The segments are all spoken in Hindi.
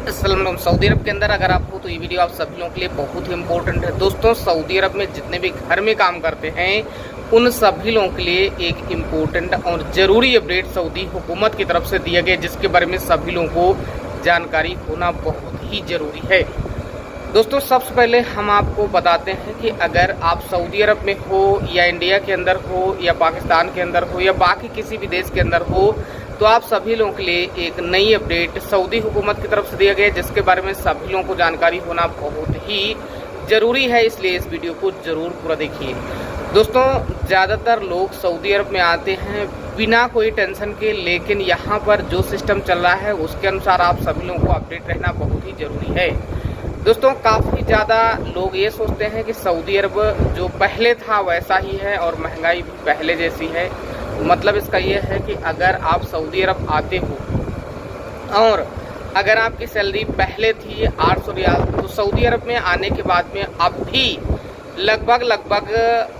अस्सलाम। सऊदी अरब के अंदर अगर आप हो तो ये वीडियो आप सभी लोगों के लिए बहुत ही इंपॉर्टेंट है। दोस्तों, सऊदी अरब में जितने भी घर में काम करते हैं उन सभी लोगों के लिए एक इम्पोर्टेंट और ज़रूरी अपडेट सऊदी हुकूमत की तरफ से दिया गया, जिसके बारे में सभी लोगों को जानकारी होना बहुत ही ज़रूरी है। दोस्तों, सबसे पहले हम आपको बताते हैं कि अगर आप सऊदी अरब में हो या इंडिया के अंदर हो या पाकिस्तान के अंदर हो या बाकी किसी भी देश के अंदर हो, तो आप सभी लोगों के लिए एक नई अपडेट सऊदी हुकूमत की तरफ से दिया गया है, जिसके बारे में सभी लोगों को जानकारी होना बहुत ही ज़रूरी है। इसलिए इस वीडियो को ज़रूर पूरा देखिए। दोस्तों, ज़्यादातर लोग सऊदी अरब में आते हैं बिना कोई टेंशन के, लेकिन यहाँ पर जो सिस्टम चल रहा है उसके अनुसार आप सभी लोगों को अपडेट रहना बहुत ही ज़रूरी है। दोस्तों, काफ़ी ज़्यादा लोग ये सोचते हैं कि सऊदी अरब जो पहले था वैसा ही है और महंगाई भी पहले जैसी है। मतलब इसका ये है कि अगर आप सऊदी अरब आते हो और अगर आपकी सैलरी पहले थी 800 रियाल, तो सऊदी अरब में आने के बाद में अब भी लगभग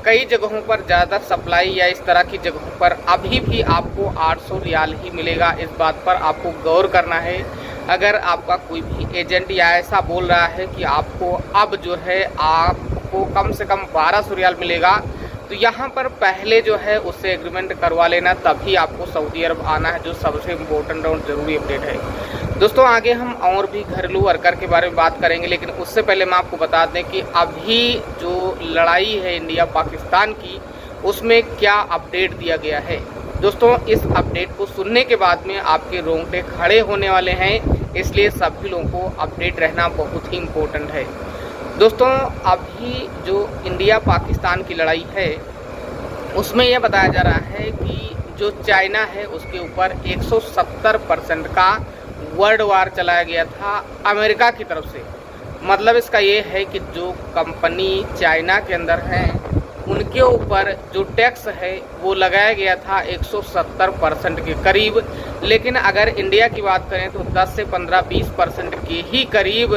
कई जगहों पर ज़्यादा सप्लाई या इस तरह की जगहों पर अभी भी आपको 800 रियाल ही मिलेगा। इस बात पर आपको गौर करना है। अगर आपका कोई भी एजेंट या ऐसा बोल रहा है कि आपको अब जो है आपको कम से कम 1200 रियाल मिलेगा, तो यहाँ पर पहले जो है उससे एग्रीमेंट करवा लेना, तभी आपको सऊदी अरब आना है, जो सबसे इम्पोर्टेंट और ज़रूरी अपडेट है। दोस्तों, आगे हम और भी घरेलू वर्कर के बारे में बात करेंगे, लेकिन उससे पहले मैं आपको बता दें कि अभी जो लड़ाई है इंडिया पाकिस्तान की, उसमें क्या अपडेट दिया गया है। दोस्तों, इस अपडेट को सुनने के बाद में आपके रोंगटे खड़े होने वाले हैं, इसलिए सभी लोगों को अपडेट रहना बहुत ही इम्पोर्टेंट है। दोस्तों, अभी जो इंडिया पाकिस्तान की लड़ाई है उसमें यह बताया जा रहा है कि जो चाइना है उसके ऊपर 170% का वर्ल्ड वार चलाया गया था अमेरिका की तरफ से। मतलब इसका ये है कि जो कंपनी चाइना के अंदर हैं उनके ऊपर जो टैक्स है वो लगाया गया था 170% के करीब, लेकिन अगर इंडिया की बात करें तो 10 से 15-20% के ही करीब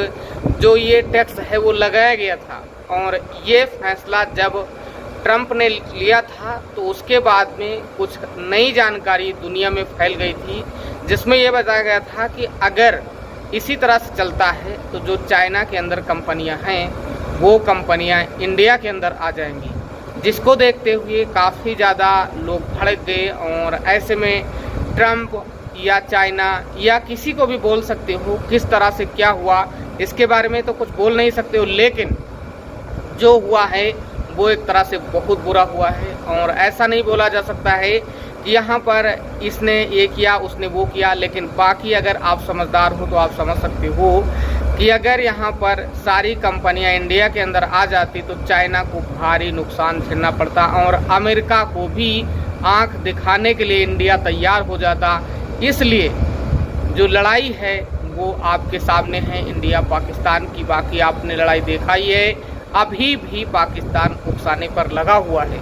जो ये टैक्स है वो लगाया गया था। और ये फैसला जब ट्रंप ने लिया था तो उसके बाद में कुछ नई जानकारी दुनिया में फैल गई थी, जिसमें यह बताया गया था कि अगर इसी तरह से चलता है तो जो चाइना के अंदर कंपनियां हैं वो कंपनियां इंडिया के अंदर आ जाएंगी, जिसको देखते हुए काफ़ी ज़्यादा लोग भड़क गए। और ऐसे में ट्रंप या चाइना या किसी को भी बोल सकते हो किस तरह से क्या हुआ, इसके बारे में तो कुछ बोल नहीं सकते हो, लेकिन जो हुआ है वो एक तरह से बहुत बुरा हुआ है। और ऐसा नहीं बोला जा सकता है कि यहाँ पर इसने ये किया उसने वो किया, लेकिन बाकी अगर आप समझदार हो तो आप समझ सकते हो कि अगर यहाँ पर सारी कंपनियां इंडिया के अंदर आ जाती तो चाइना को भारी नुकसान झेलना पड़ता और अमेरिका को भी आंख दिखाने के लिए इंडिया तैयार हो जाता। इसलिए जो लड़ाई है वो आपके सामने है इंडिया पाकिस्तान की। बाकी आपने लड़ाई देखा ही है, अभी भी पाकिस्तान उकसाने पर लगा हुआ है।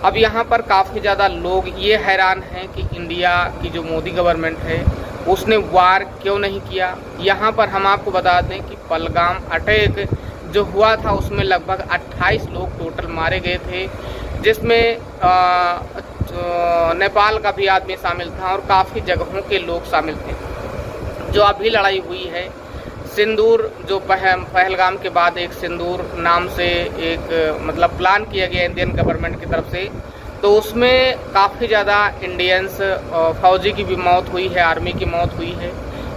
अब यहाँ पर काफ़ी ज़्यादा लोग ये हैरान हैं कि इंडिया की जो मोदी गवर्नमेंट है उसने वार क्यों नहीं किया। यहाँ पर हम आपको बता दें कि पहलगाम अटैक जो हुआ था उसमें लगभग 28 लोग टोटल मारे गए थे, जिसमें नेपाल का भी आदमी शामिल था और काफ़ी जगहों के लोग शामिल थे। जो अभी लड़ाई हुई है सिंदूर, जो पहलगाम के बाद एक सिंदूर नाम से एक मतलब प्लान किया गया इंडियन गवर्नमेंट की तरफ से, तो उसमें काफ़ी ज़्यादा इंडियंस फौजी की भी मौत हुई है, आर्मी की मौत हुई है।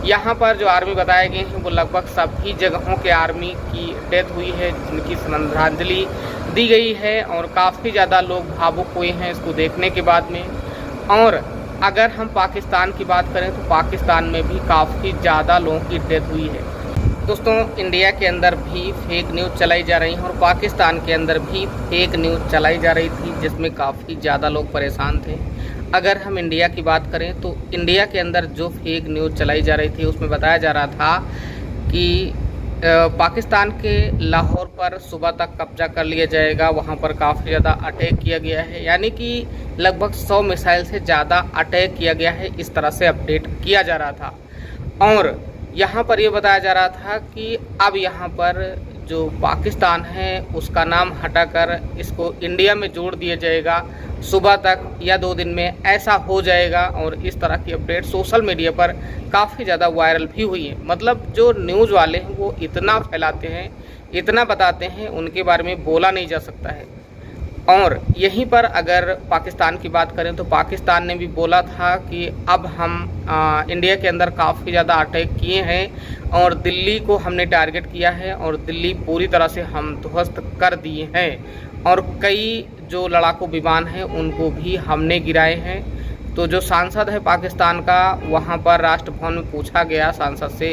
यहाँ पर जो आर्मी बताए गए हैं वो लगभग सभी जगहों के आर्मी की डेथ हुई है, जिनकी श्रद्धांजलि दी गई है और काफ़ी ज़्यादा लोग भावुक हुए हैं इसको देखने के बाद में। और अगर हम पाकिस्तान की बात करें तो पाकिस्तान में भी काफ़ी ज़्यादा लोगों की डेथ हुई है। दोस्तों, इंडिया के अंदर भी फेक न्यूज़ चलाई जा रही है और पाकिस्तान के अंदर भी फेक न्यूज़ चलाई जा रही थी, जिसमें काफ़ी ज़्यादा लोग परेशान थे। अगर हम इंडिया की बात करें तो इंडिया के अंदर जो फेक न्यूज़ चलाई जा रही थी उसमें बताया जा रहा था कि पाकिस्तान के लाहौर पर सुबह तक कब्जा कर लिया जाएगा, वहाँ पर काफ़ी ज़्यादा अटैक किया गया है, यानी कि लगभग 100 मिसाइल से ज़्यादा अटैक किया गया है, इस तरह से अपडेट किया जा रहा था। और यहाँ पर ये बताया जा रहा था कि अब यहाँ पर जो पाकिस्तान है उसका नाम हटाकर इसको इंडिया में जोड़ दिया जाएगा सुबह तक या 2 दिन में, ऐसा हो जाएगा। और इस तरह की अपडेट सोशल मीडिया पर काफ़ी ज़्यादा वायरल भी हुई है। मतलब जो न्यूज़ वाले हैं वो इतना फैलाते हैं, इतना बताते हैं, उनके बारे में बोला नहीं जा सकता है। और यहीं पर अगर पाकिस्तान की बात करें तो पाकिस्तान ने भी बोला था कि अब हम इंडिया के अंदर काफ़ी ज़्यादा अटैक किए हैं और दिल्ली को हमने टारगेट किया है और दिल्ली पूरी तरह से हम ध्वस्त कर दिए हैं और कई जो लड़ाकू विमान हैं उनको भी हमने गिराए हैं। तो जो सांसद है पाकिस्तान का, वहाँ पर राष्ट्रभवन में पूछा गया सांसद से,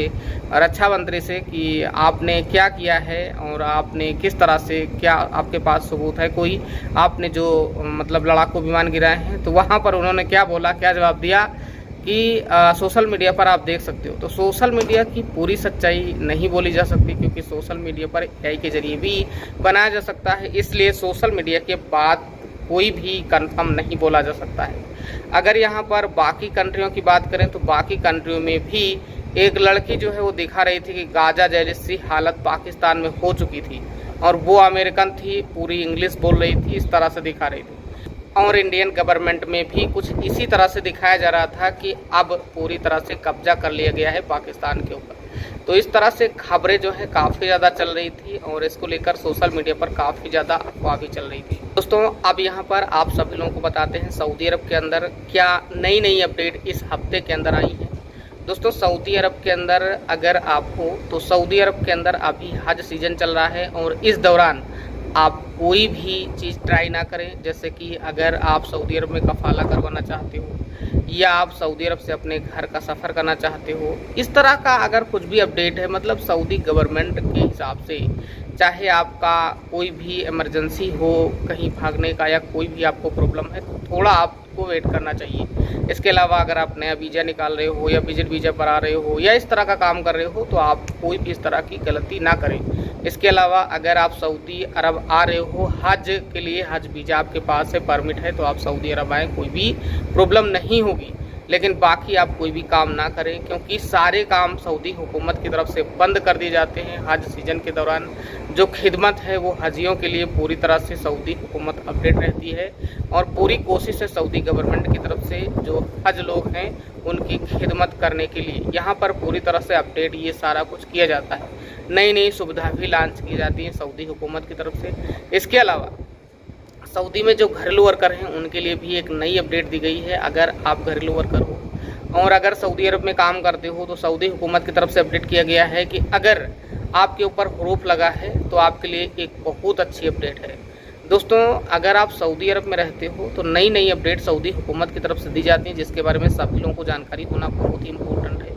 रक्षा मंत्री से, कि आपने क्या किया है और आपने किस तरह से, क्या आपके पास सबूत है कोई, आपने जो मतलब लड़ाकू विमान गिराए हैं। तो वहाँ पर उन्होंने क्या बोला, क्या जवाब दिया कि सोशल मीडिया पर आप देख सकते हो। तो सोशल मीडिया की पूरी सच्चाई नहीं बोली जा सकती क्योंकि सोशल मीडिया पर एआई के जरिए भी बनाया जा सकता है, इसलिए सोशल मीडिया के बाद कोई भी कंफर्म नहीं बोला जा सकता है। अगर यहाँ पर बाकी कंट्रियों की बात करें तो बाकी कंट्रियों में भी एक लड़की जो है वो दिखा रही थी कि गाजा जैसी हालत पाकिस्तान में हो चुकी थी और वो अमेरिकन थी, पूरी इंग्लिश बोल रही थी, इस तरह से दिखा रही थी। और इंडियन गवर्नमेंट में भी कुछ इसी तरह से दिखाया जा रहा था कि अब पूरी तरह से कब्जा कर लिया गया है पाकिस्तान के ऊपर। तो इस तरह से खबरें जो है काफ़ी ज़्यादा चल रही थी और इसको लेकर सोशल मीडिया पर काफ़ी ज़्यादा अफवाह भी चल रही थी। दोस्तों अब यहाँ पर आप सभी लोगों को बताते हैं सऊदी अरब के अंदर क्या नई अपडेट इस हफ्ते के अंदर आई है। दोस्तों सऊदी अरब के अंदर अगर आप हो तो सऊदी अरब के अंदर अभी हज सीजन चल रहा है और इस दौरान आप कोई भी चीज़ ट्राई ना करें। जैसे कि अगर आप सऊदी अरब में कफाला करवाना चाहते हो या आप सऊदी अरब से अपने घर का सफ़र करना चाहते हो, इस तरह का अगर कुछ भी अपडेट है, मतलब सऊदी गवर्नमेंट के हिसाब से, चाहे आपका कोई भी इमरजेंसी हो कहीं भागने का या कोई भी आपको प्रॉब्लम है, तो थोड़ा आपको वेट करना चाहिए। इसके अलावा अगर आप नया वीज़ा निकाल रहे हो या विजिट वीज़ा पर आ रहे हो या इस तरह का काम कर रहे हो तो आप कोई भी इस तरह की गलती ना करें। इसके अलावा अगर आप सऊदी अरब आ रहे हो हज के लिए, हज वीज़ा आपके पास है, परमिट है, तो आप सऊदी अरब आएँ, कोई भी प्रॉब्लम नहीं होगी। लेकिन बाकी आप कोई भी काम ना करें क्योंकि सारे काम सऊदी हुकूमत की तरफ से बंद कर दिए जाते हैं हज सीजन के दौरान। जो खिदमत है वो हजियों के लिए पूरी तरह से सऊदी हुकूमत अपडेट रहती है और पूरी कोशिश है सऊदी गवर्नमेंट की तरफ से जो हज लोग हैं उनकी खिदमत करने के लिए यहाँ पर पूरी तरह से अपडेट ये सारा कुछ किया जाता है। नई सुविधा भी लॉन्च की जाती है सऊदी हुकूमत की तरफ से। इसके अलावा सऊदी में जो घरेलू वर्कर हैं उनके लिए भी एक नई अपडेट दी गई है। अगर आप घरेलू वर्कर हो और अगर सऊदी अरब में काम करते हो तो सऊदी हुकूमत की तरफ से अपडेट किया गया है कि अगर आपके ऊपर हुरूफ लगा है तो आपके लिए एक बहुत अच्छी अपडेट है। दोस्तों अगर आप सऊदी अरब में रहते हो तो नई अपडेट सऊदी हुकूमत की तरफ से दी जाती है जिसके बारे में सभी लोगों को जानकारी होना बहुत ही इम्पोर्टेंट है।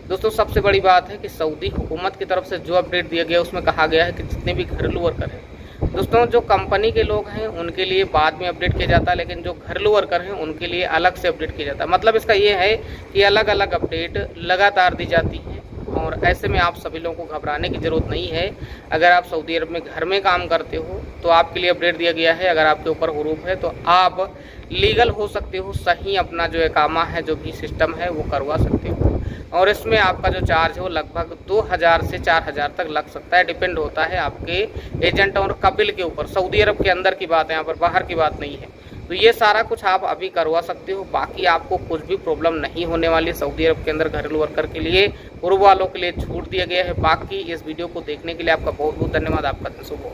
दोस्तों सबसे बड़ी बात है कि सऊदी हुकूमत की तरफ से जो अपडेट दिया गया उसमें कहा गया है कि जितने भी घरेलू वर्कर हैं, दोस्तों जो कंपनी के लोग हैं उनके लिए बाद में अपडेट किया जाता है, लेकिन जो घरेलू वर्कर हैं उनके लिए अलग से अपडेट किया जाता है। मतलब इसका ये है कि अलग अलग अपडेट लगातार दी जाती हैं और ऐसे में आप सभी लोगों को घबराने की ज़रूरत नहीं है। अगर आप सऊदी अरब में घर में काम करते हो तो आपके लिए अपडेट दिया गया है। अगर आपके ऊपर हुरूफ है तो आप लीगल हो सकते हो, सही अपना जो इकामा है, जो भी सिस्टम है वो करवा सकते हो और इसमें आपका जो चार्ज है वो लगभग 2000 से 4000 तक लग सकता है। डिपेंड होता है आपके एजेंट और कपिल के ऊपर। सऊदी अरब के अंदर की बात है, यहाँ पर बाहर की बात नहीं है। तो ये सारा कुछ आप अभी करवा सकते हो, बाकी आपको कुछ भी प्रॉब्लम नहीं होने वाली। सऊदी अरब के अंदर घरेलू वर्कर के लिए, पूर्व वालों के लिए छूट दिया गया है। बाकी इस वीडियो को देखने के लिए आपका बहुत बहुत धन्यवाद। आपका दिन शुभ हो।